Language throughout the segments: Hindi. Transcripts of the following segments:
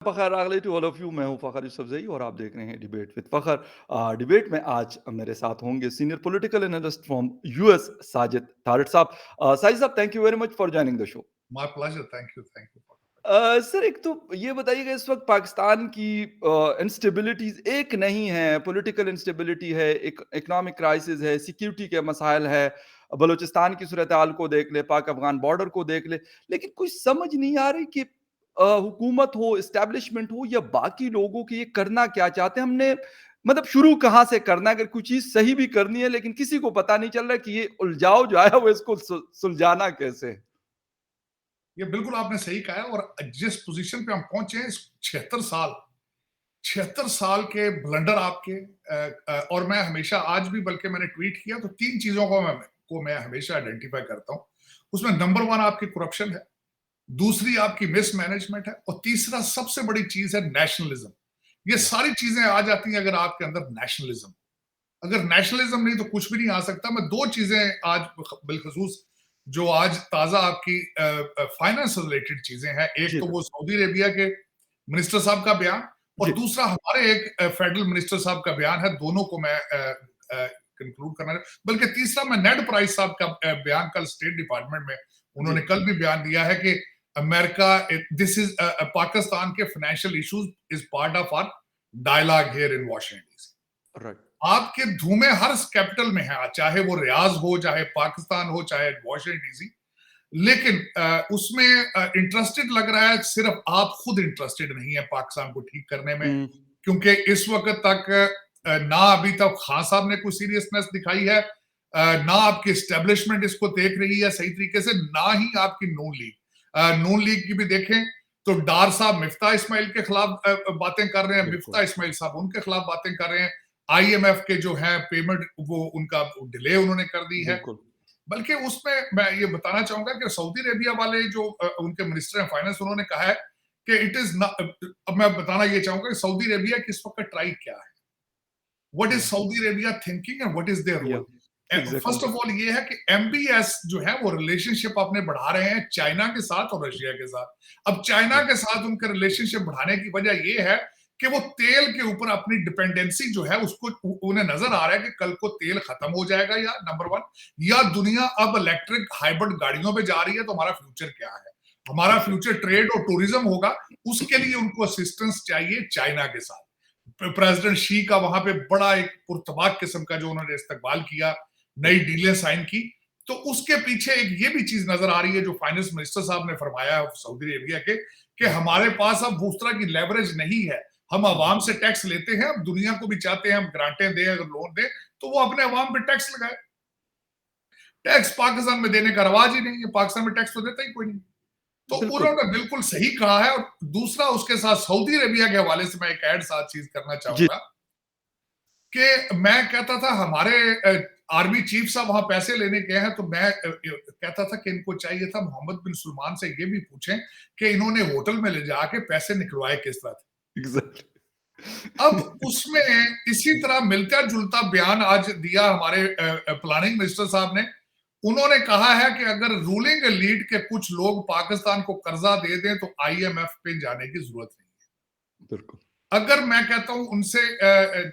फ़खर अगले टू ऑल ऑफ यू। मैं हूँ फ़खर यूसुफ़ज़ई और आप देख रहे हैं डिबेट विद फ़खर। डिबेट में आज मेरे साथ होंगे senior political analyst from US Sajid Tarar साहब। साजिद साहब, thank you very much for joining the show. My pleasure. Thank you for the sir, एक तो ये बताइएगा, इस वक़्त पाकिस्तान की इंस्टेबिलिटीज़ एक नहीं है, पॉलिटिकल इंस्टेबिलिटी है, इकोनॉमिक क्राइसिस है, सिक्योरिटी के मसाइल है, बलूचिस्तान की सूरत-हाल को देख ले, पाक-अफ़गान बॉर्डर को देख ले, लेकिन कुछ समझ नहीं आ रही कि हुकूमत हो, एस्टेब्लिशमेंट हो या बाकी लोगों की ये करना क्या चाहते हैं। हमने मतलब शुरू कहाँ से करना है? अगर कोई चीज़ सही भी करनी है, लेकिन किसी को पता नहीं चल रहा है कि ये उलझाव जो है वो इसको सुलझाना कैसे है? ये बिल्कुल आपने सही कहा है और जिस पोजीशन पे हम पहुंचे हैं, 76 साल के ब्लंडर आपके और मैं हमेशा आज भी, बल्कि मैंने ट्वीट किया तो 3 चीजों को मैं हमेशा आइडेंटिफाई करता हूं। उसमें नंबर 1 आपकी करप्शन है, दूसरी आपकी मिसमैनेजमेंट है और तीसरा सबसे बड़ी चीज है नेशनलिज्म। ये या सारी चीजें आ जाती हैं अगर आपके अंदर नेशनलिज्म। अगर नेशनलिज्म नहीं तो कुछ भी नहीं आ सकता। मैं 2 चीजें आज बिलखसूस जो आज ताजा आपकी फाइनेंस रिलेटेड चीजें हैं, एक जी तो सर। वो सऊदी अरेबिया के मिनिस्टर साहब का बयान और जी। दूसरा हमारे एक फेडरल मिनिस्टर साहब का बयान है। दोनों को मैं कंक्लूड करना है, बल्कि तीसरा मैं नेड प्राइस साहब का बयान कल स्टेट डिपार्टमेंट में जी। उन्होंने कल भी बयान दिया है कि अमेरिका, दिस इज पाकिस्तान के financial issues is part of our dialogue here in Washington. Right. आपके धूमें हर कैपिटल में है, चाहे वो रियाज हो, चाहे पाकिस्तान हो, चाहे वॉशिंगटन डीसी। लेकिन उसमें इंटरेस्टेड लग रहा है, सिर्फ आप खुद इंटरेस्टेड नहीं है पाकिस्तान को ठीक करने में, हुँ। क्योंकि इस वक्त तक ना अभी तक खान साहब ने कोई सीरियसनेस दिखाई है, ना आपकी एस्टेब्लिशमेंट इसको देख रही है सही तरीके से, ना ही आपकी नून लीग की भी देखें तो डार साहब मिफ्ता इस्माइल के खिलाफ बातें कर रहे हैं, बिल्कुल, मिफ्ता इस्माइल साहब उनके खिलाफ बातें कर रहे हैं। आईएमएफ के जो है पेमेंट वो उनका डिले उन्होंने कर दी है। बिल्कुल। बल्कि उसमें मैं ये बताना चाहूंगा कि सऊदी अरेबिया वाले जो उनके मिनिस्टर हैं फाइनेंस, उन्होंने कहा है कि इट इज नॉट, अब मैं बताना ये चाहूंगा कि सऊदी अरेबिया की इस वक्त ट्राई क्या है, व्हाट इज या Saudi Arabia thinking and what is their या role. Exactly. First of all ये है कि एमबीएस जो है वो रिलेशनशिप अपने बढ़ा रहे हैं चाइना के साथ और रशिया के साथ। अब चाइना या के साथ उनके रिलेशनशिप बढ़ाने की वजह ये है कि वो तेल के ऊपर अपनी डिपेंडेंसी जो है उसको उन्हें नजर आ रहा है कि कल को तेल खत्म हो जाएगा, या नंबर 1, या दुनिया अब इलेक्ट्रिक हाइब्रिड गाड़ियों पे जा रही है, तो हमारा फ्यूचर क्या है, हमारा एग्ज़ैक्टली। फ्यूचर ट्रेड और टूरिज्म होगा। उसके लिए उनको असिस्टेंस चाहिए चाइना के साथ। प्रेसिडेंट शी का वहां पे बड़ा एक पुरतबाक किस्म का जो उन्होंने इस्तकबाल किया, या नई डीलें साइन की, तो उसके पीछे एक ये भी चीज नजर आ रही है जो फाइनेंस मिनिस्टर साहब ने फरमाया है सऊदी अरेबिया के, कि या हमारे पास अब उस तरह की लेवरेज नहीं है। हम जी। अवाम से टैक्स लेते हैं, अब दुनिया को भी चाहते हैं हम ग्रांटें दें, अगर लोन दें तो वो अपने अवाम पे टैक्स लगाए। टैक्स पाकिस्तान में देने का रवाज ही नहीं है, पाकिस्तान में टैक्स तो देता ही कोई नहीं। तो बिल्कुल। उन्होंने बिल्कुल सही कहा है। और दूसरा, उसके साथ सऊदी अरेबिया के हवाले से मैं एक ऐड साथ चीज करना जी। चाहूंगा कि मैं कहता था हमारे आर्मी चीफ साहब वहां पैसे लेने गए हैं, तो मैं कहता था कि इनको चाहिए था मोहम्मद बिन सुलेमान से ये भी पूछें कि इन्होंने होटल में ले जाके पैसे निकलवाए किस तरह थे। एग्ज़ैक्टली। अब उसमें इसी तरह मिलता जुलता बयान आज दिया हमारे प्लानिंग मिनिस्टर साहब ने। उन्होंने कहा है कि अगर रूलिंग एलीट के कुछ लोग पाकिस्तान को कर्जा दे दें तो आईएमएफ पे जाने की जरूरत नहीं है। बिल्कुल। अगर मैं कहता हूं उनसे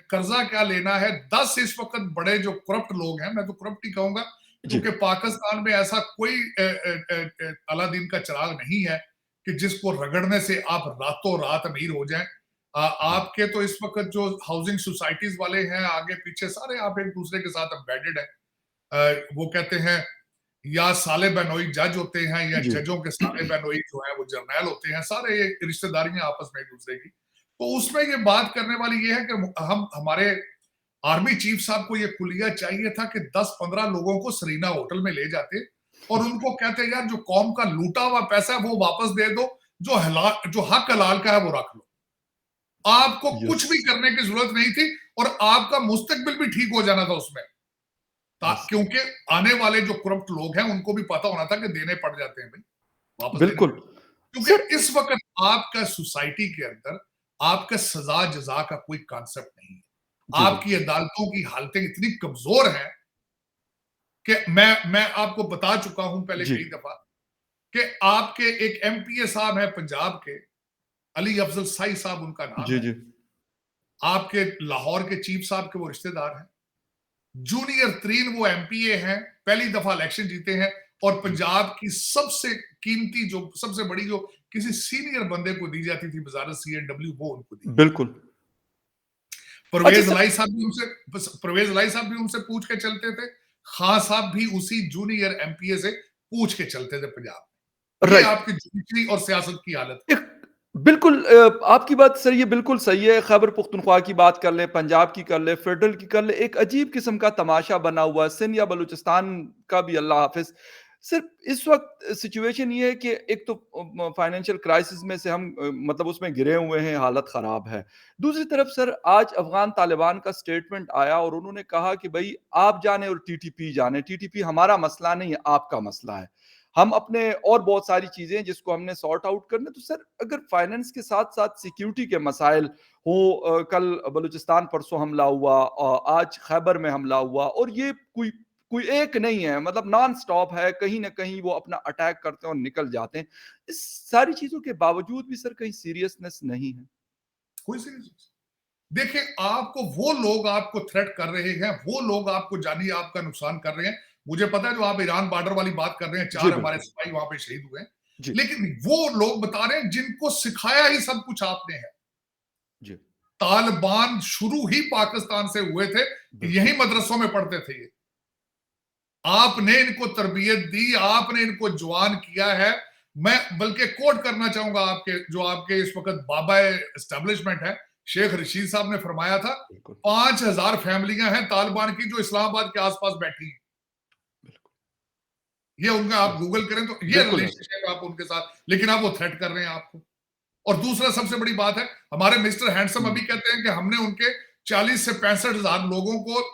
कर्जा क्या लेना है, 10 इस वक्त बड़े जो करप्ट लोग हैं, मैं तो करप्ट ही कहूंगा, जी। क्योंकि पाकिस्तान में ऐसा कोई अलादीन का चिराग नहीं है कि जिसको रगड़ने से आप रातों रात अमीर हो जाएं। जी। आपके तो इस वक्त जो हाउसिंग सोसाइटीज वाले हैं आगे पीछे सारे आप एक दूसरे के साथ एम्बेडेड हैं। वो कहते हैं या साले बहनोई जज होते हैं, या जी। जजों के साले बहनोई जो है वो जर्नैल होते हैं, सारे ये रिश्तेदारियां आपस में एक दूसरे की। तो उसमें ये बात करने वाली ये है कि हम हमारे आर्मी चीफ साहब को ये कुलिया चाहिए था कि 10-15 लोगों को सरीना होटल में ले जाते और उनको कहते यार जो कौम का लूटा हुआ पैसा है वो वापस दे दो, जो हक हलाल का है वो रख लो। आपको यस। कुछ भी करने की जरूरत नहीं थी और आपका मुस्तकबिल भी ठीक हो जाना था उसमें। यस। क्योंकि आने वाले जो करप्ट लोग हैं उनको भी पता होना था कि देने पड़ जाते हैं भाई, वापस देने बिल्कुल। पड़। क्योंकि सर इस वक्त आपका सोसाइटी के अंदर आपका सजा जजा का कोई कॉन्सेप्ट नहीं है। जी, आपकी बिल्कुल। अदालतों की हालतें इतनी कमजोर हैं कि मैं आपको बता चुका हूं पहले जी। कई दफा कि आपके एक एमपीए साहब है पंजाब के, अली अफजल साई साहब उनका नाम जी, है। जी। आपके लाहौर के चीफ साहब के वो रिश्तेदार हैं। जूनियर तरीन वो एमपीए हैं, पहली दफा इलेक्शन जीते हैं, और जी, पंजाब की सबसे कीमती, जो सबसे बड़ी, जो किसी सीनियर बंदे को दी जाती थी वजारत सीएनडब्ल्यू, वो उनको दी गई। बिल्कुल। अच्छा परवेज सर। लाई साहब भी उनसे परवेज लाई साहब भी उनसे पूछ के चलते थे। खान साहब भी उसी जूनियर एमपीए से पूछ के चलते थे पंजाब में। ये राइट। आपकी जुडिशरी और सियासत की हालत। एक बिल्कुल आपकी बात सर ये बिल्कुल सही है। खैबर पुख्तनख्वा की बात कर लें, पंजाब की कर लें, फेडरल की कर लें, एक अजीब किस्म का तमाशा बना हुआ है। सिंध या बलूचिस्तान का भी अल्लाह हाफ़िज़। सिर्फ़ इस वक़्त सिचुएशन ये है कि एक तो फाइनेंशियल क्राइसिस में से हम मतलब उसमें घिरे हुए हैं, हालत ख़राब है। दूसरी तरफ सर आज अफ़गान तालिबान का स्टेटमेंट आया और उन्होंने कहा कि भई आप जाने और टीटीपी जाने, टीटीपी हमारा मसला नहीं है, आपका मसला है। हम अपने और बहुत सारी चीज़ें जिसको हमने सॉर्ट आउट करना है। तो सर अगर फाइनेंस के साथ-साथ सिक्योरिटी के मसाइल हो कल बलूचिस्तान परसों हमला हुआ आज खैबर में हमला हुआ और ये कोई कोई एक नहीं है मतलब नॉन स्टॉप है, कहीं न कहीं वो अपना अटैक करते हैं और निकल जाते हैं। इस सारी चीज़ों के बावजूद भी सर कहीं सीरियसनेस नहीं है। कोई सीरियस देखिए, आपको वो लोग आपको थ्रेट कर रहे हैं, वो लोग आपको जानिए आपका नुकसान कर रहे हैं। मुझे पता है जो आप ईरान बॉर्डर वाली बात कर रहे हैं, जी, 4 हमारे बिल्कुल। सिपाही वहां पे शहीद हुए हैं। जी, लेकिन वो लोग बता रहे हैं जिनको सिखाया ही सब कुछ आपने है। जी, तालिबान शुरू ही पाकिस्तान से हुए थे, बिल्कुल, यही मदरसों में पढ़ते थे ये। आपने इनको तरबियत दी, आपने इनको जवान किया है। मैं बल्कि कोट करना चाहूंगा आपके, जो आपके इस वक्त बाबा एस्टेब्लिशमेंट है, शेख रशीद साहब ने फरमाया था, बिल्कुल, 5,000 फैमिलियां हैं तालिबान की जो इस्लामाबाद के आसपास बैठी हैं। बिल्कुल। ये उनका सही, आप गूगल करें तो ये बिल्कुल है सर। रिलेशनशिप आप उनके साथ, लेकिन आप वो थ्रेट कर रहे हैं आपको। और दूसरा सबसे बड़ी बात है, हमारे मिस्टर हैंडसम हुँ, अभी कहते हैं कि हमने उनके 40 से 65,000 लोगों को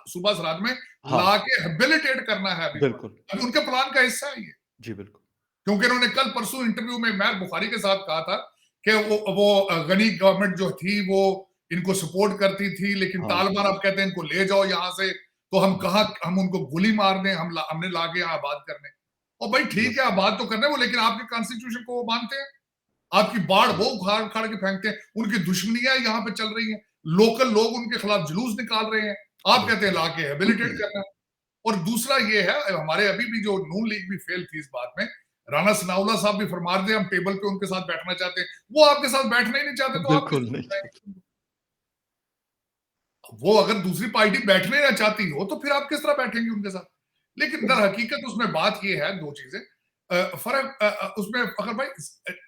सुबह सराद में हाँ, ला के हेबिलिटेट करना है। अभी बिल्कुल। अभी उनके प्लान का हिस्सा है ये। जी, बिल्कुल। क्योंकि उन्होंने कल परसों इंटरव्यू में मैं बुखारी के साथ कहा था कि वो गनी गवर्नमेंट जो थी वो इनको सपोर्ट करती थी, लेकिन हाँ, तालिबान अब कहते हैं इनको ले जाओ यहां से, तो हम बिल्कुल, कहा हम उनको गोली मार दें, हमने लाके यहाँ आबाद करने। और भाई ठीक है बिल्कुल। आबाद तो करने वो, लेकिन आपके कॉन्स्टिट्यूशन को वो मानते हैं। आपकी बाढ़ जी, वो उखाड़ उखाड़ के फेंकते हैं, उनकी दुश्मनियां यहाँ पे चल रही हैं, लोकल लोग उनके खिलाफ जुलूस निकाल रहे हैं, आप कहते हैं बिल्कुल। लाके हेबिलिटेट करना। और दूसरा ये है, हमारे अभी भी जो नून लीग भी फेल थी इस बात में, राणा सनाउल्लाह साहब भी फरमा रहे हम टेबल पे उनके साथ बैठना चाहते हैं, वो आपके साथ बैठना ही नहीं चाहते, तो आप बिल्कुल किसको नहीं बुलाएंगे? चाहते। वो अगर दूसरी पार्टी बैठने ना चाहती हो तो फिर आप किस तरह बैठेंगे उनके साथ? लेकिन दर हकीकत उसमें बात ये है, दो चीजें फर्क उसमें, अगर भाई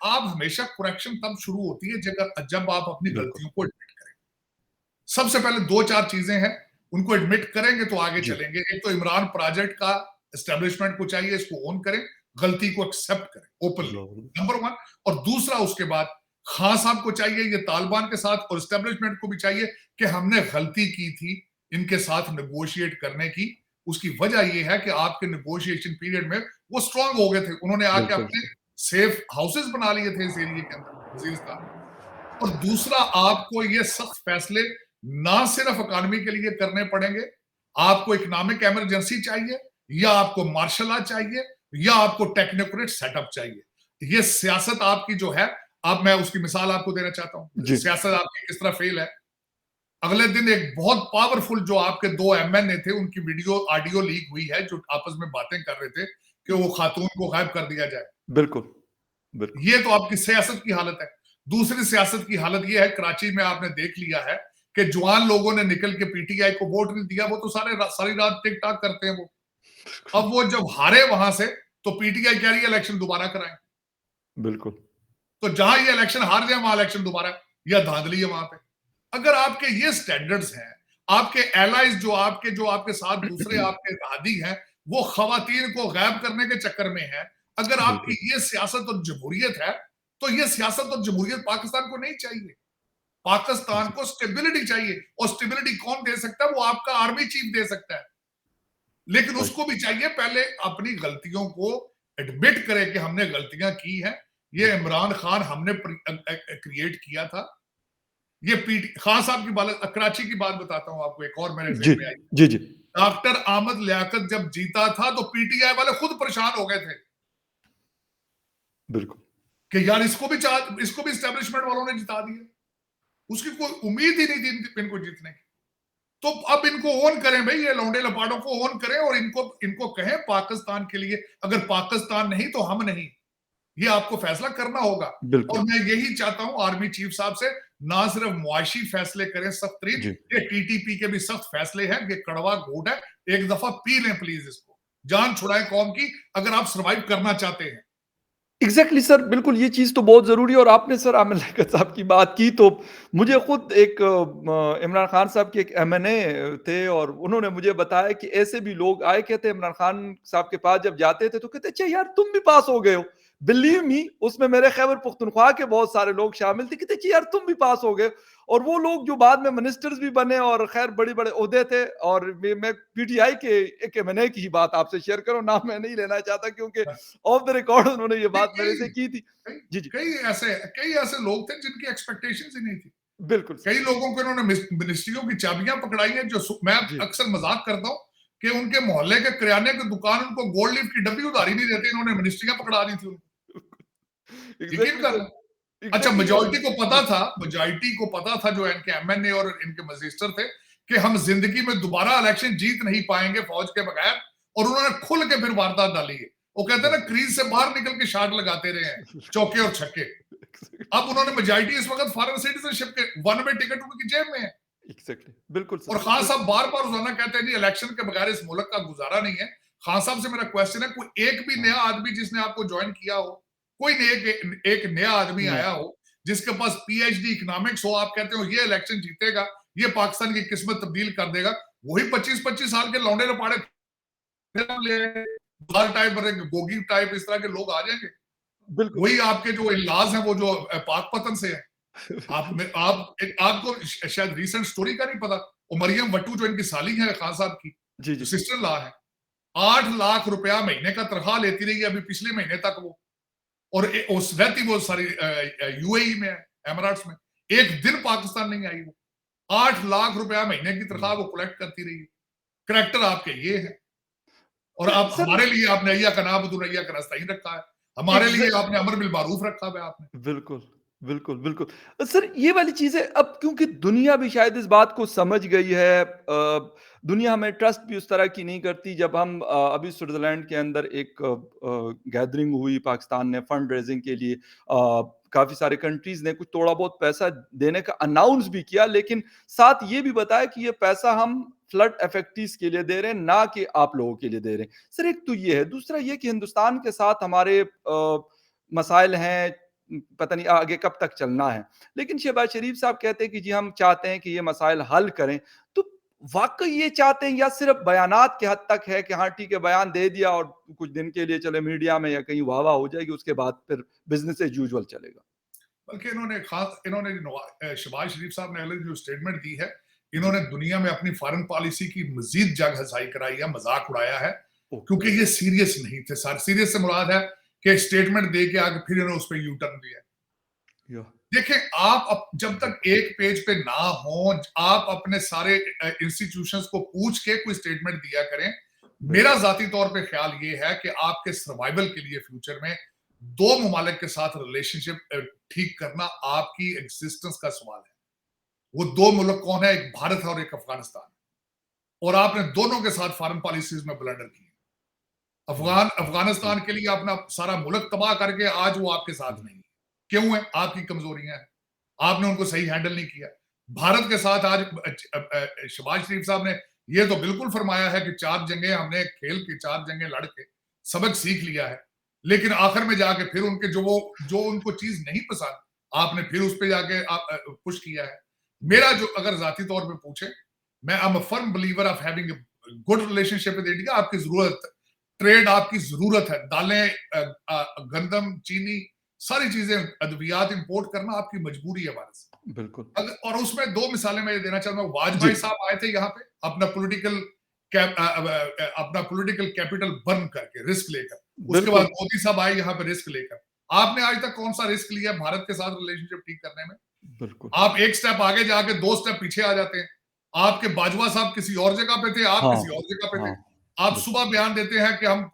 आप हमेशा करेक्शन तब शुरू होती है जब आप अपनी बिल्कुल। गलतियों को एडमिट करें। सबसे पहले दो चार चीजें हैं, उनको एडमिट करेंगे तो आगे जी, चलेंगे। एक तो इमरान प्रोजेक्ट का एस्टेब्लिशमेंट को चाहिए इसको ओन करें, गलती को एक्सेप्ट करें ओपनली, ज़रूर। Number one. और दूसरा उसके बाद खान साहब को चाहिए ये तालिबान के साथ, और एस्टेब्लिशमेंट को भी चाहिए कि हमने गलती की थी इनके साथ नेगोशिएट करने की। उसकी वजह यह है कि आपके नेगोशिएशन पीरियड में वो स्ट्रांग हो गए थे, उन्होंने आके बिल्कुल अपने सर। सेफ हाउसेस बना लिए थे इस एरिया के अंदर, वजीरिस्तान में। और दूसरा, आपको ये सख्त फैसले ना सिर्फ इकोनॉमी के लिए करने पड़ेंगे, आपको इकोनॉमिक इमरजेंसी चाहिए, या आपको मार्शल लॉ चाहिए, या आपको टेक्नोक्रेट सेटअप चाहिए। ये सियासत आपकी जो है, अब मैं उसकी मिसाल आपको देना चाहता हूं, जी, सियासत आपकी किस तरह फेल है। अगले दिन एक बहुत पावरफुल जो आपके दो एमएनए थे, उनकी वीडियो ऑडियो लीक हुई है, जो आपस में बातें कर रहे थे कि वो खातून को गायब कर दिया जाए। बिल्कुल, बिल्कुल। ये तो आपकी सियासत की हालत है। दूसरी सियासत की हालत ये है, कराची में आपने देख लिया है कि जवान लोगों ने निकल के पीटीआई को वोट नहीं दिया, वो तो सारी रात टिक टाक करते हैं वो। अब वो जब हारे वहां से, तो पीटीआई कह रही है इलेक्शन दोबारा कराएं। बिल्कुल, तो जहां ये इलेक्शन हार जाए वहां इलेक्शन दोबारा, या धांधली है वहां पे। अगर आपके ये स्टैंडर्ड्स हैं, आपके एलाइज जो आपके साथ दूसरे आपके इत्तेहादी हैं, वो खवातीन को गायब करने के चक्कर में है, अगर आपकी बिल्कुल। ये सियासत और जमहूरियत है, तो ये सियासत और जमहूरियत पाकिस्तान को नहीं चाहिए। पाकिस्तान जी, को स्टेबिलिटी चाहिए, और स्टेबिलिटी कौन दे सकता है? वो आपका आर्मी चीफ दे सकता है। लेकिन राइट। उसको भी चाहिए पहले अपनी गलतियों को एडमिट करे कि हमने गलतियां की हैं। ये बिल्कुल। इमरान खान हमने क्रिएट किया था। ये पीटी खान साहब की बात, कराची की बात बताता हूं आपको, एक और मेरे जी, जेहन में आई। जी, जी, डॉक्टर आमद लियाकत जब जीता था तो पीटीआई वाले खुद परेशान हो गए थे। बिल्कुल। कि यार इसको भी एस्टेब्लिशमेंट वालों ने जिता दिया, उसकी कोई उम्मीद ही नहीं थी इनको जीतने की। तो अब इनको ओन करें भाई, ये लौंडे लपाटों को ओन करें और इनको कहें पाकिस्तान के लिए, अगर पाकिस्तान नहीं तो हम नहीं, ये आपको फैसला करना होगा। और बिल्कुल। मैं यही चाहता हूं आर्मी चीफ साहब से, ना सिर्फ मुआशी फैसले करें सख्त तरीन, जी। ये टीटीपी के भी सख्त फैसले हैं, ये कड़वा घूट है, एक दफा पी लें प्लीज इसको, जान छुड़ाएं कौम की, अगर आप सर्वाइव करना चाहते हैं। एग्ज़ैक्टली सर, बिल्कुल ये चीज़ तो बहुत ज़रूरी है और आपने सर आमिर लियाकत साहब की बात की तो मुझे खुद एक इमरान खान साहब के एक एमएनए थे और उन्होंने मुझे बताया कि ऐसे भी लोग आए, कहते इमरान खान साहब के पास जब जाते थे तो कहते अच्छा यार तुम भी पास हो गए हो। बिलीव मी उसमें मेरे खैबर पख्तूनख्वा के बहुत सारे लोग शामिल थे, कहते अच्छा यार तुम भी पास हो गए। और वो लोग जो बाद में मिनिस्टर्स भी बने और खैर बड़े-बड़े ओहदे थे। और मैं पीटीआई के एक एमएनए की ही बात आपसे शेयर करूँ, नाम मैं नहीं लेना चाहता क्योंकि ऑफ द रिकॉर्ड उन्होंने ये बात मेरे से कई की थी। कई जी, जी। कई ऐसे लोग थे जिनकी एक्सपेक्टेशंस ही नहीं थी। बिल्कुल सर। कई लोगों को इन्होंने मिनिस्ट्रियों की चाबियां पकड़ाई हैं, मैं जी। अक्सर मजाक करता हूं कि उनके मोहल्ले के किराने की दुकान उनको गोल्ड लीफ की डब्बी उधारी नहीं देते, इन्होंने मिनिस्ट्रियां पकड़ा दी थी उनको। यकीन एग्ज़ैक्टली कर। सर, अच्छा, एग्ज़ैक्टली सर। जी, मेजॉरिटी को पता था जो इनके एमएनए और इनके मजिस्टर थे कि हम जिंदगी में दोबारा इलेक्शन जीत नहीं पाएंगे फौज के बगैर, और उन्होंने खुल के फिर वारदात डाली है। वो कहते हैं ना, बिल्कुल। क्रीज से बाहर निकल के शाट लगाते रहे हैं, चौके और छक्के। अब उन्होंने मेजॉरिटी इस वक्त फॉरेन सिटीजनशिप के, वन वे टिकट उनकी जेब में है। एग्ज़ैक्टली, बिल्कुल सर, और खान बिल्कुल। साहब बार बार रोजाना कहते हैं नहीं, इलेक्शन के बगैर इस मुल्क का गुजारा नहीं है। खान साहब से मेरा क्वेश्चन है, कोई एक भी हाँ, नया आदमी जिसने आपको ज्वाइन किया हो, कोई एक नया आदमी नहीं। आया हो जिसके पास पीएचडी इकोनॉमिक्स हो, आप कहते हो ये इलेक्शन जीतेगा, ये पाकिस्तान की किस्मत तब्दील कर देगा, वही 25-25 साल के लौंडे लपाड़े टाइप, गोगी टाइप, इस तरह के लोग आ जाएंगे। बिल्कुल। वही आपके जो इलाज हैं वो जो पाक पतन से है। आपको शायद रीसेंट स्टोरी का नहीं पता, वो मरियम वट्टू जो इनकी साली है खान साहब की, जी, जो जी। सिस्टर ला है, 8 लाख रुपया महीने का तनख्वाह लेती रही है अभी पिछले महीने तक वो। और रहती वो सारी यूएई में है, एमिरेट्स में। एक दिन पाकिस्तान नहीं आई वो। 8 लाख रुपया महीने की तनख्वाह हुँ। वो कलेक्ट करती रही है। करैक्टर आपके ये है। और तो आप सर हमारे लिए आपने अय्या का नाम अब्दुल का नस्ताइन रखा है। हमारे लिए एग्ज़ैक्ट आपने अमर बिल मारूफ रखा हुआ है आपने। बिल्कुल, बिल्कुल, बिल्कुल। सर ये वाली चीज़ें अब क्योंकि दुनिया भी शायद इस बात को समझ गई है, दुनिया हमें ट्रस्ट भी उस तरह की नहीं करती। जब हम अभी स्विट्ज़रलैंड के अंदर एक गैदरिंग हुई, पाकिस्तान ने फंड रेज़िंग के लिए काफ़ी सारे कंट्रीज़ ने कुछ थोड़ा बहुत पैसा देने का अनाउंस भी किया, लेकिन साथ ये भी बताया कि ये पैसा हम फ्लड अफेक्टीज़ के लिए दे रहे हैं, ना कि आप लोगों के लिए दे रहे हैं। सर एक तो ये है, दूसरा ये कि हिंदुस्तान के साथ हमारे मसाइल हैं, पता नहीं आगे कब तक चलना है। लेकिन शहबाज शरीफ साहब कहते हैं कि जी हम चाहते हैं कि ये मसाइल हल करें। तो वाक़ई ये चाहते हैं या सिर्फ़ बयानात के हद तक है कि हाँ ठीक है, बयान दे दिया और कुछ दिन के लिए चले मीडिया में या कहीं वाह-वाह हो जाएगी, उसके बाद फिर बिज़नेस एज़ यूजुअल चलेगा? बल्कि इन्होंने शहबाज शरीफ साहब ने अलग जो स्टेटमेंट दी है, इन्होंने दुनिया में अपनी फॉरेन पॉलिसी की मजीद जग हसाई कराई है, मजाक उड़ाया है, ओके। क्योंकि ये सीरियस नहीं थे सर। सीरियस से मुराद है कि स्टेटमेंट दे के आगे फिर इन्होंने उस पर यू टर्न दिया। या देखें, जब तक एक पेज पे ना हो, आप अपने सारे इंस्टीट्यूशंस को पूछ के कोई स्टेटमेंट दिया करें। मेरा बिल्कुल, जाती तौर पे ख्याल ये है कि आपके सर्वाइवल के लिए फ्यूचर में दो ममालिक के साथ रिलेशनशिप ठीक करना आपकी एग्जिस्टेंस का सवाल है। वो दो मुल्क कौन है? एक भारत है और एक अफगानिस्तान। और आपने दोनों के साथ फॉरेन पॉलिसीज में ब्लंडर की। हुँ, अफगानिस्तान हुँ, के लिए अपना सारा मुल्क तबाह करके आज वो आपके साथ हुँ, नहीं है। क्यों है? आपकी कमजोरियां हैं, आपने उनको सही हैंडल नहीं किया। भारत के साथ आज शहबाज शरीफ साहब ने ये तो बिल्कुल फरमाया है कि 4 जंगें हमने खेल के 4 जंगें लड़ के सबक सीख लिया है, लेकिन आखिर में जाके फिर उनके जो उनको चीज नहीं पसंद, आपने फिर उस पर जाके पुश किया है। मेरा जो अगर जाती तौर पे पूछे, मैं I am a firm believer of having good relationship with India. आपकी जरूरत, ट्रेड आपकी जरूरत है। दालें, गंदम, चीनी, सारी चीजें, अद्वियात इंपोर्ट करना आपकी मजबूरी है भारत से। बिल्कुल। और उसमें 2 मिसालें मैं देना चाहूंगा। जी, वाजपेयी साहब आए थे यहाँ पे अपना पॉलिटिकल कैपिटल बर्न करके, रिस्क लेकर। उसके बाद बिल्कुल, मोदी साहब आए यहाँ पे रिस्क लेकर। आपने आज तक कौन सा रिस्क लिया भारत के साथ रिलेशनशिप ठीक करने में? बिल्कुल। आप एक स्टेप आगे जाके 2 स्टेप पीछे आ जाते हैं। आपके बाजवा साहब किसी और जगह पे थे, आप हाँ, किसी और जगह पे थे। हाँ, आप बिल्कुल। सुबह बयान देते हैं कि हम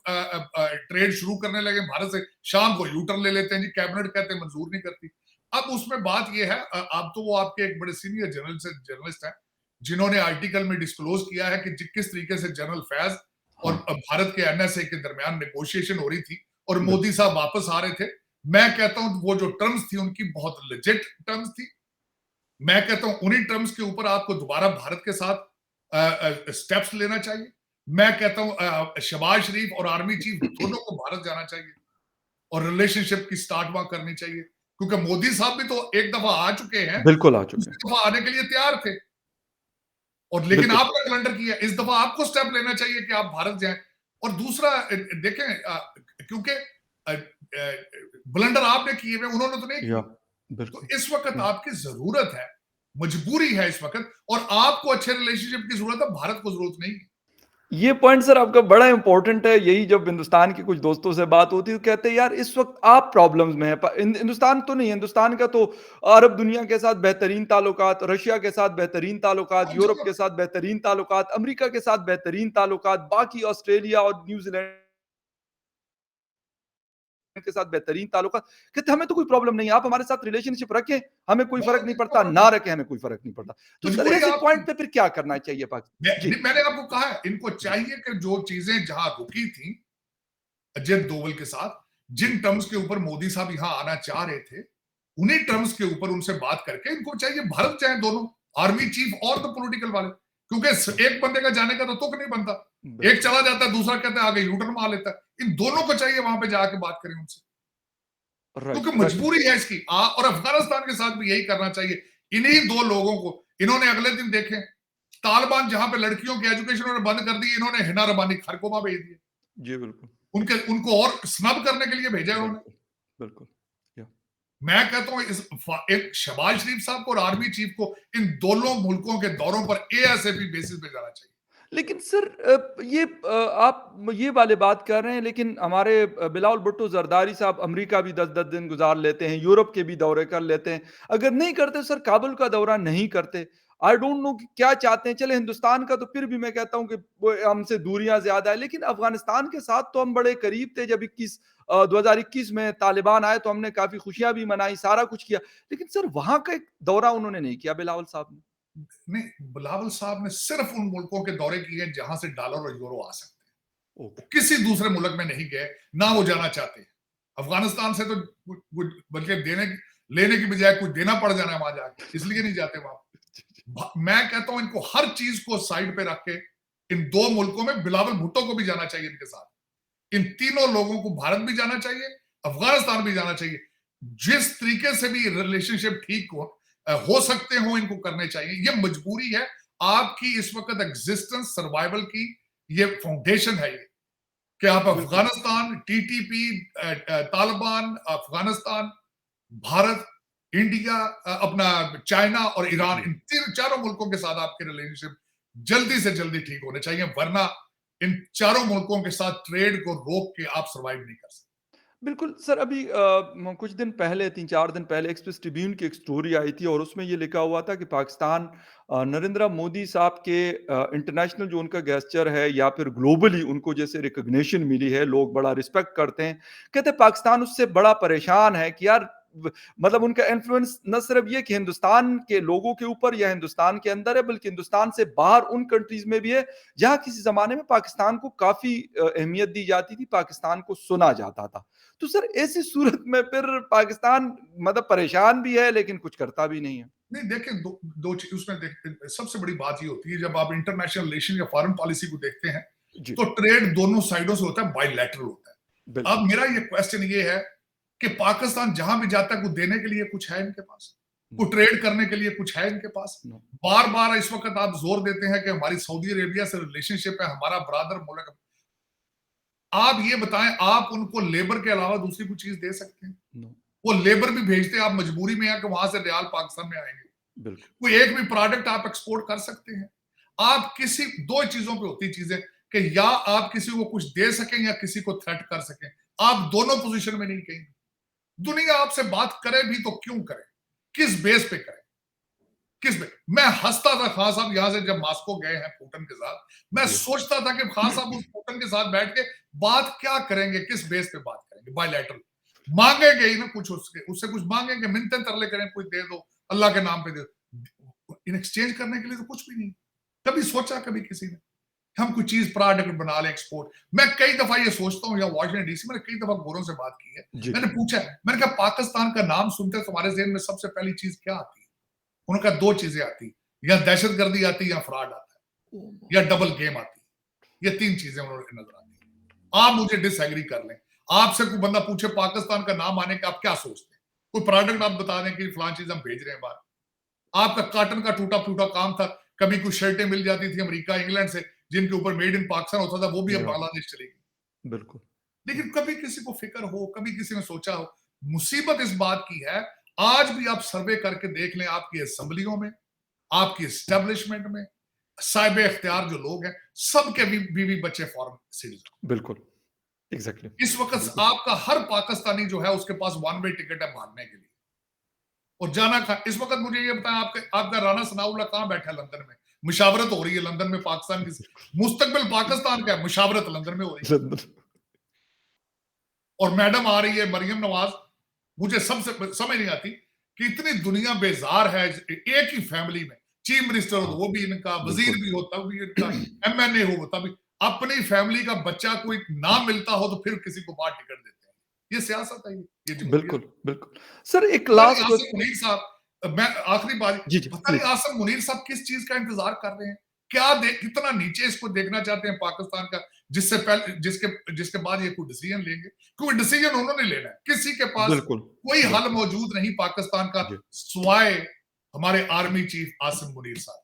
ट्रेड शुरू करने लगे भारत से, शाम को यू टर्न ले लेते हैं जी, कैबिनेट कहते हैं मंजूर नहीं करती। अब उसमें बात यह है, अब तो वो आपके एक बड़े सीनियर जर्नलिस्ट हैं, जिन्होंने आर्टिकल में डिस्क्लोज किया है कि किस तरीके से जनरल फैज और हाँ, भारत के एनएसए के दरमियान नेगोशिएशन हो रही थी और बिल्कुल। मोदी साहब वापस आ रहे थे। मैं कहता हूं वो जो टर्म्स थी उनकी बहुत लेजिट टर्म्स थी। मैं कहता हूं उन्हीं टर्म्स के ऊपर आपको दोबारा भारत के साथ स्टेप्स लेना चाहिए। मैं कहता हूं शहबाज शरीफ और आर्मी चीफ दोनों को भारत जाना चाहिए और रिलेशनशिप की स्टार्ट वहां करनी चाहिए, क्योंकि मोदी साहब भी तो एक दफा आ चुके हैं, बिल्कुल आ चुके हैं। दूसरी दफा आने के लिए तैयार थे और लेकिन बिल्कुल। आपने ब्लंडर किया। इस दफा आपको स्टेप लेना चाहिए कि आप भारत जाएं। और दूसरा देखें, क्योंकि ब्लंडर आपने किए हुए उन्होंने तो नहीं या किए। तो बिल्कुल। इस वक्त या आपकी जरूरत है, मजबूरी है इस वक्त, और आपको अच्छे रिलेशनशिप की जरूरत है, भारत को जरूरत नहीं है। ये पॉइंट सर आपका बड़ा इंपॉर्टेंट है। यही जब हिंदुस्तान के कुछ दोस्तों से बात होती है तो कहते हैं यार इस वक्त आप प्रॉब्लम्स में है। हिंदुस्तान तो नहीं, हिंदुस्तान का तो अरब दुनिया के साथ बेहतरीन ताल्लुकात, रशिया के साथ बेहतरीन ताल्लुकात, हर यूरोप जगह के साथ बेहतरीन ताल्लुकात, अमेरिका के साथ बेहतरीन ताल्लुकात, बाकी ऑस्ट्रेलिया और न्यूजीलैंड के साथ बेहतरीन ताल्लुकात। कहते हमें तो कोई प्रॉब्लम नहीं है, आप हमारे साथ रिलेशनशिप रखें, हमें कोई फर्क बहुत नहीं अच्छा पड़ता, बात ना है। रखें हमें कोई फर्क नहीं पड़ता। तो सर मजबूरी ऐसे आपकी। पॉइंट पे फिर क्या करना चाहिए पाकिस्तान जी? मैंने आपको कहा है, इनको जी। चाहिए कि जो चीजें जहां रुकी थी अजय दोवल के साथ, जी। जिन टर्म्स के ऊपर मोदी साहब यहां आना चाह रहे थे, उन्हीं टर्म्स के ऊपर उनसे बात करके इनको चाहिए भारत जाए दोनों, आर्मी चीफ और तो पॉलिटिकल वाले, क्योंकि एक बंदे का जाने का तो तुक नहीं बनता। एक बिल्कुल। चला जाता है, दूसरा कहता है आगे यूटर्न मार लेता है। इन दोनों को चाहिए वहां पे जाके बात करें उनसे, राइट, क्योंकि राइट। मजबूरी है इसकी। और अफगानिस्तान के साथ भी यही करना चाहिए। इन्हीं दो लोगों को इन्होंने अगले दिन देखे, तालिबान जहां पे लड़कियों की एजुकेशन उन्होंने बंद कर दी, इन्होंने हिना रबानी खरकोमा भेज दिए, जी, बिल्कुल। उनको और स्नब करने के लिए भेजा उन्होंने। बिल्कुल, बिल्कुल। या मैं कहता हूं एक शहबाज शरीफ साहब को और आर्मी चीफ को इन दोनों मुल्कों के दौरों पर एएसएपी बेसिस पे जाना चाहिए। लेकिन सर आप ये वाली बात कर रहे हैं, लेकिन हमारे बिलावल भुट्टो ज़रदारी साहब अमेरिका भी 10-10 दिन गुज़ार लेते हैं, यूरोप के भी दौरे कर लेते हैं। अगर नहीं करते सर, काबुल का दौरा नहीं करते, आई डोंट नो कि क्या चाहते हैं। चले हिंदुस्तान का तो फिर भी मैं कहता हूँ कि वो हमसे दूरियाँ ज़्यादा है, लेकिन अफ़गानिस्तान के साथ तो हम बड़े करीब थे। जब 2021 में तालिबान आए तो हमने काफ़ी खुशियाँ भी मनाई, सारा कुछ किया। लेकिन सर वहाँ का एक दौरा उन्होंने नहीं किया बिलावल साहब ने। नहीं, बिलावल साहब ने सिर्फ उन मुल्कों के दौरे किए जहां से डॉलर और यूरो आ सकते हैं। ओके। वो किसी दूसरे मुल्क में नहीं गए, ना वो जाना चाहते हैं। अफगानिस्तान से तो बल्कि लेने की बजाय कुछ देना पड़ जाना है वहां जाके, इसलिए नहीं जाते वहां। मैं कहता हूं इनको हर चीज को साइड पे रख के इन दो मुल्कों में बिलावल भुट्टो को भी जाना चाहिए इनके साथ। इन तीनों लोगों को भारत भी जाना चाहिए, अफगानिस्तान भी जाना चाहिए। जिस तरीके से भी रिलेशनशिप ठीक हो सकते हो, इनको करने चाहिए। ये मजबूरी है आपकी इस वक्त एग्जिस्टेंस, सर्वाइवल की ये फाउंडेशन है ये, कि आप बिल्कुल। अफगानिस्तान, टीटीपी, तालिबान, अफगानिस्तान, भारत, इंडिया, अपना चाइना और ईरान, जी। इन तीन चारों मुल्कों के साथ आपके रिलेशनशिप जल्दी से जल्दी ठीक होने चाहिए, वरना इन चारों मुल्कों के साथ ट्रेड को रोक के आप सर्वाइव नहीं कर सकते। बिल्कुल सर, अभी कुछ दिन पहले 3-4 दिन पहले एक्सप्रेस ट्रिब्यून की एक स्टोरी आई थी और उसमें ये लिखा हुआ था कि पाकिस्तान नरेंद्र मोदी साहब के इंटरनेशनल जो उनका गेस्चर है या फिर ग्लोबली उनको जैसे रिकॉग्निशन मिली है, लोग बड़ा रिस्पेक्ट करते हैं। कहते हैं पाकिस्तान उससे बड़ा परेशान है कि यार मतलब उनका इन्फ्लुएंस न सिर्फ ये कि हिंदुस्तान के लोगों के ऊपर या हिंदुस्तान के अंदर है, बल्कि हिंदुस्तान से बाहर उन कंट्रीज में भी है जहाँ किसी ज़माने में पाकिस्तान को काफ़ी अहमियत दी जाती थी, पाकिस्तान को सुना जाता था। तो सर ऐसी सूरत में फिर पाकिस्तान मतलब परेशान भी है लेकिन कुछ करता भी नहीं है। नहीं, देखें, दो चीज उसमें सबसे बड़ी बात ये होती है, जब आप इंटरनेशनल रिलेशन या फॉरेन पॉलिसी को देखते हैं, जी, तो ट्रेड दोनों साइडों से होता है, बायलैटरल होता है। बिल्कुल। अब मेरा ये क्वेश्चन ये है कि पाकिस्तान जहां भी जाता है, कुछ देने के लिए कुछ है इनके पास, नो, कुछ ट्रेड करने के लिए कुछ है इनके पास। नो। बार बार इस वक्त आप जोर देते हैं कि हमारी सऊदी अरेबिया से रिलेशनशिप है, हमारा ब्रादर मुल्क है। आप ये बताएं, आप उनको लेबर के अलावा दूसरी कुछ चीज दे सकते हैं? नो, वो लेबर भी भेजते हैं, आप मजबूरी में है कि वहां से रियाल पाकिस्तान में आएंगे। बिल्कुल। कोई एक भी प्रोडक्ट आप एक्सपोर्ट कर सकते हैं? आप किसी दो चीजों पे होती चीजें, कि या आप किसी को कुछ दे सकें या किसी को थ्रेट कर सकें। आप दोनों पोजीशन में नहीं कहेंगे। दुनिया आपसे बात करे भी तो क्यों करे, किस बेस पे करे? किस में? मैं हंसता था खान साहब यहां से जब मॉस्को गए हैं पुतिन के साथ, मैं सोचता था कि खान साहब उस पुतिन के साथ बैठ के बात क्या करेंगे, किस बेस पे बात करेंगे, बायलैटरल मांगेंगे ही ना कुछ, उससे कुछ मांगेंगे, मिन्नतें तरले करें, कुछ दे दो अल्लाह के नाम पे दे दो, इन एक्सचेंज करने के लिए तो कुछ भी नहीं। कभी सोचा कभी किसी ने हम कोई चीज प्रोडक्ट बना लें एक्सपोर्ट? मैं कई दफा ये सोचता हूँ, या वॉशिंगटन डीसी, मैंने कई दफा गोरों से बात की है, मैंने पूछा है, मैंने कहा पाकिस्तान का नाम सुनते तुम्हारे ज़हन में सबसे पहली चीज क्या आती है? उन्होंने कहा दो चीजें आती, या दहशतगर्दी आती, या फ्रॉड आता है, या डबल गेम आती। ये तीन चीजें उन्होंने नजर आती। आप मुझे डिसएग्री कर लें, आपसे कोई बंदा पूछे पाकिस्तान का नाम आने के आप क्या सोचते हैं? कोई प्रोडक्ट आप बता दें कि फलां चीज हम भेज रहे हैं बाहर। आपका कॉटन का टूटा फूटा काम था, कभी कुछ शर्टें मिल जाती थी अमेरिका इंग्लैंड से जिनके ऊपर मेड इन पाकिस्तान होता था, वो भी अब बांग्लादेश चली गई। बिल्कुल। लेकिन कभी किसी को फिक्र हो, कभी किसी ने सोचा हो? मुसीबत इस बात की है, आज भी आप सर्वे करके देख लें, आपकी असेंबलियों में, आपकी एस्टेब्लिशमेंट में, साहिब इख्तियार जो लोग हैं, सबके बीवी बच्चे फॉरेन सिटीजन। बिल्कुल, एग्जैक्टली। इस वक्त आपका हर पाकिस्तानी जो है उसके पास वन वे टिकट है भागने के लिए और जाना कहा। इस वक्त मुझे ये बताएं, आपका राना सनाउल्लाह कहां बैठा है? लंदन में। मुशावरत हो रही है लंदन में पाकिस्तान की, मुस्तकबिल पाकिस्तान का है, मुशावरत लंदन में हो रही है। और मैडम आ रही है मरियम नवाज, मुझे सबसे समझ नहीं आती कि इतनी दुनिया बेजार है एक ही फैमिली में, चीफ मिनिस्टर हो वो भी इनका, वजीर भी हो तब भी इनका, एमएनए हो तब, अपनी फैमिली का बच्चा कोई नाम मिलता हो तो फिर किसी को बाहर टिकट देते हैं। ये सियासत है, ये बिल्कुल बिल्कुल। सर एक पता नहीं लास्ट आसिम मुनीर साहब, मैं आखिरी बात, जी जी पता नहीं आसिम मुनीर साहब किस चीज का इंतजार कर रहे हैं? क्या कितना नीचे इसको देखना चाहते हैं पाकिस्तान का, जिससे पहले जिसके जिसके बाद ये कोई डिसीजन लेंगे? कोई डिसीजन उन्होंने लेना है, किसी के पास बिल्कुल कोई हल मौजूद नहीं पाकिस्तान का सिवाय हमारे आर्मी चीफ आसिम मुनीर साहब।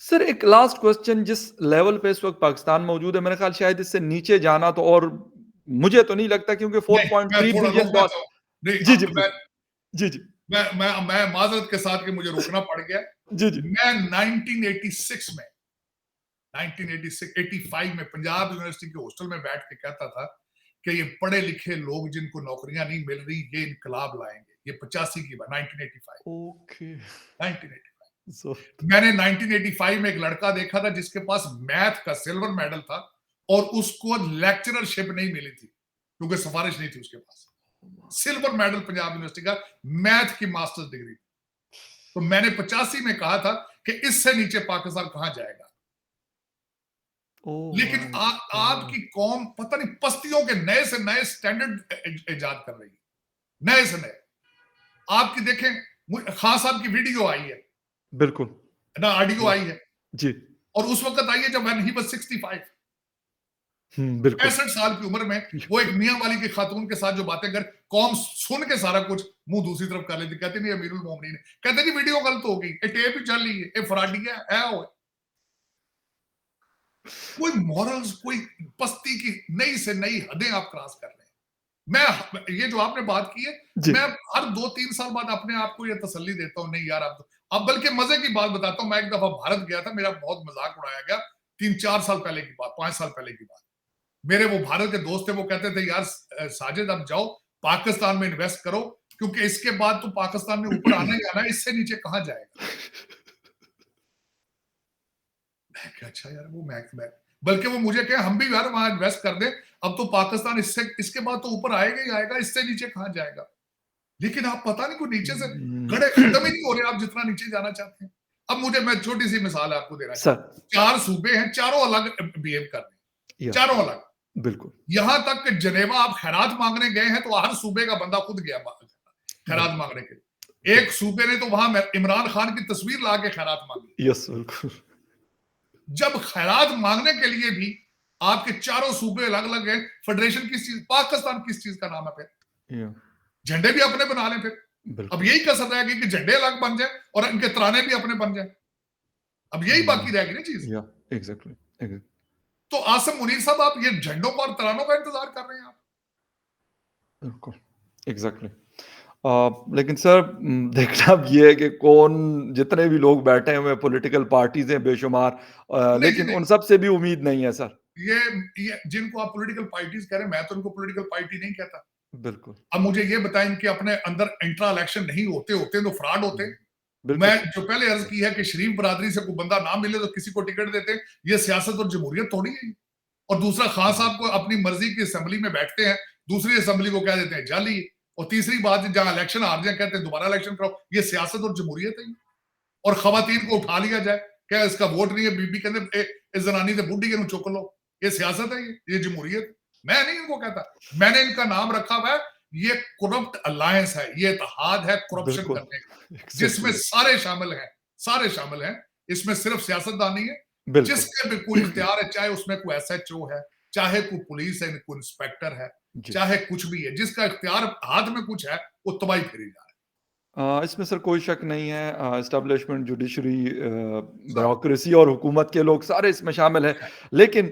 सर एक लास्ट क्वेश्चन, जिस लेवल पे इस वक्त पाकिस्तान मौजूद है, मेरे ख्याल शायद इससे नीचे जाना तो, और मुझे तो नहीं लगता, क्योंकि नहीं, मैं 4.3 थोड़ा बिलियन रोकना डॉलर। चाहूँ, नहीं जी जी मैं जी जी मैं माजरत के साथ कि मुझे रोकना पड़ गया। जी जी मैं 1986 में 1986 85 में पंजाब यूनिवर्सिटी के हॉस्टल में बैठ के कहता था कि ये पढ़े लिखे लोग जिनको नौकरियां नहीं मिल रही, ये इनकलाब लाएंगे। ये 85 की बात, 1985 ओके 1985। सो मैंने 1985 में एक लड़का देखा था जिसके पास मैथ का सिल्वर मेडल था और उसको लेक्चररशिप नहीं मिली थी क्योंकि सिफारिश नहीं थी उसके पास। सिल्वर मेडल पंजाब यूनिवर्सिटी का, मैथ की मास्टर्स डिग्री। तो मैंने 85 में कहा था कि इससे नीचे पाकिस्तान कहां जाएगा। लेकिन आपकी कौम पता नहीं पस्तियों के नए से नए स्टैंडर्ड इजाद कर रही है, नए से नए। आपकी देखें खान साहब की वीडियो आई है बिल्कुल ना, ऑडियो आई है, जी और उस वक्त आई है जब व्हेन ही वाज 65, बिल्कुल 65 साल की उम्र में वो एक मियां वाली की खातून के साथ जो बातें कर, कौम सुन के सारा कुछ मुंह दूसरी तरफ कर लेती, कहते नहीं अमीरुल मोमिनीन, कहते जी वीडियो गलत हो गई, ये टेप ही चल रही है, ये फराडिया है वो। कोई मॉरल्स, कोई पस्ती की नई से नई हदें आप क्रॉस कर रहे हैं। मैं ये जो आपने बात की है, जी मैं हर 2-3 साल बाद अपने आप को ये तसल्ली देता हूँ, नहीं यार अब बल्कि मजे की बात बताता हूँ। मैं एक दफा भारत गया था, मेरा बहुत मजाक उड़ाया गया, 3-4 साल पहले की बात, 5 साल पहले की बात। मेरे वो भारत के दोस्त थे, वो कहते थे यार साजिद अब जाओ पाकिस्तान में इन्वेस्ट करो, क्योंकि इसके बाद तो पाकिस्तान में ऊपर आना ही आना है, इससे नीचे कहां जाएगा। मैं क्या, अच्छा यार वो मैं बल्कि वो मुझे कहे हम भी यार वहां इन्वेस्ट कर दें, अब तो पाकिस्तान इससे इसके बाद तो ऊपर आएगा ही आएगा, इससे नीचे कहां जाएगा। लेकिन आप पता नहीं कोई नीचे से गड़े खत्म ही नहीं हो रहे आप जितना नीचे जाना चाहते हैं। अब मैं छोटी सी मिसाल आपको देना चाहता हूँ, 4 सूबे हैं, चारों अलग बिहेव कर रहे हैं, चारों अलग। बिल्कुल यहां तक कि जनेवा आप खैरात मांगने गए हैं तो हर सूबे का बंदा खुद गया खैरात मांगने के लिए। एक सूबे ने तो वहां इमरान खान की तस्वीर ला के खैरात मांगी। यस बिल्कुल। जब खैरात मांगने के लिए भी आपके चारों सूबे अलग अलग हैं, फेडरेशन किस चीज, पाकिस्तान किस चीज का नाम है फिर? झंडे भी अपने बना लें फिर। अब यही कसर रहेगी कि झंडे अलग बन जाए और इनके तराने भी अपने बन जाए। अब यही बाकी रहेगी ना चीज। एग्जैक्टली तो आसिम मुनीर साहब, आप ये झंडों का और तरानों का इंतजार कर रहे हैं आप? बिल्कुल एग्जैक्टली। लेकिन सर देखना अब ये है कि कौन, जितने भी लोग बैठे हुए पॉलिटिकल पार्टीज हैं बेशुमार, नहीं जी लेकिन नहीं, उन सब से भी उम्मीद नहीं है सर। ये जिनको आप पॉलिटिकल पार्टीज कह रहे हैं, मैं तो उनको पॉलिटिकल पार्टी नहीं कहता। बिल्कुल अब मुझे ये बताएं कि अपने अंदर इंट्रा इलेक्शन नहीं होते होते तो फ्रॉड होते। बिल्कुल। मैं जो पहले अर्ज की है कि शरीफ बरादरी से कोई बंदा ना मिले तो किसी को टिकट देते हैं, ये सियासत और जमहूरियत थोड़ी है। और दूसरा, खान जी। साहब को अपनी मर्जी की असेंबली में बैठते हैं, दूसरी असेंबली को कह देते हैं जाली, और तीसरी बात, जहां इलेक्शन हार जाए कहते हैं दोबारा इलेक्शन कराओ। ये सियासत और जमहूरियत है। और खवातीन को उठा लिया जाए, क्या इसका वोट नहीं है, बीबी कहते इस जनानी से बुढ़ी के चुक लो। ये सियासत है, ये जमहूरियत। मैं नहीं इनको कहता, मैंने इनका नाम रखा हुआ है, ये करप्ट अलायंस है, ये इत्तेहाद है करप्शन बिल्कुल, करने का, जिसमें एग्ज़ैक्टली, सारे शामिल हैं, सारे शामिल हैं। इसमें सिर्फ सियासतदान नहीं है, बिल्कुल। जिसके भी कोई इख्तियार है, चाहे उसमें कोई एसएचओ है, चाहे कोई पुलिस है, कोई इंस्पेक्टर है, जी। चाहे कुछ भी है, जिसका इख्तियार हाथ में कुछ है, वो तबाही फेरी जा रहा इसमें सर कोई शक नहीं है एस्टेब्लिशमेंट, जुडिशरी, है। सब ब्यूरोक्रेसी और हुकूमत के लोग सारे इसमें शामिल हैं। लेकिन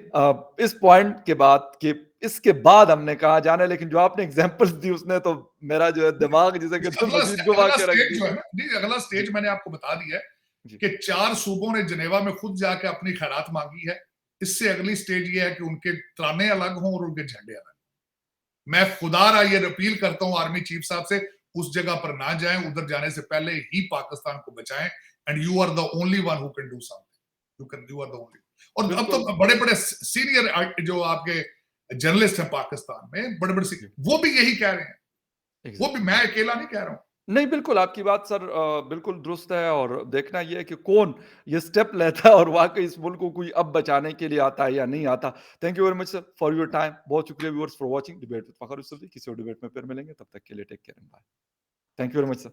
इस पॉइंट के बाद कि इसके बाद हमने कहा जाना है, लेकिन जो आपने एग्ज़ाम्पल्स दी उसने तो मेरा जो है दिमाग जिसे कहते हैं मज़ीद घुमा अगला के रख स्टेज जो दिया। है ना, नहीं, अगला स्टेज जी, मैंने आपको बता दिया है जी। कि 4 सूबों ने जिनेवा में खुद जाके अपनी खैरात मांगी है। इससे अगली स्टेज ये है कि उनके तराने अलग हों और उनके झंडे अलग। मैं खुदारा ये अपील करता हूं आर्मी चीफ साहब से, उस जगह पर ना जाएं, उधर जाने से पहले ही पाकिस्तान को बचाएं। And you are the only one who can do something, you are the only. और अब बिल्कुल, तो बड़े बड़े सीनियर जो आपके जर्नलिस्ट हैं पाकिस्तान में, बड़े बड़े, जी, वो भी यही कह रहे हैं। वो भी, एग्ज़ैक्टली। मैं अकेला नहीं कह रहा हूं। नहीं, बिल्कुल आपकी बात सर बिल्कुल दुरुस्त है और देखना ये है कि कौन ये स्टेप लेता है और वाक़ई इस मुल्क को कोई अब बचाने के लिए आता है या नहीं आता। Thank you very much sir for your time. बहुत शुक्रिया viewers for watching debate with Fakhar Yousafi. किसी और डिबेट में फिर मिलेंगे, तब तक के लिए take care and bye. Thank you very much sir.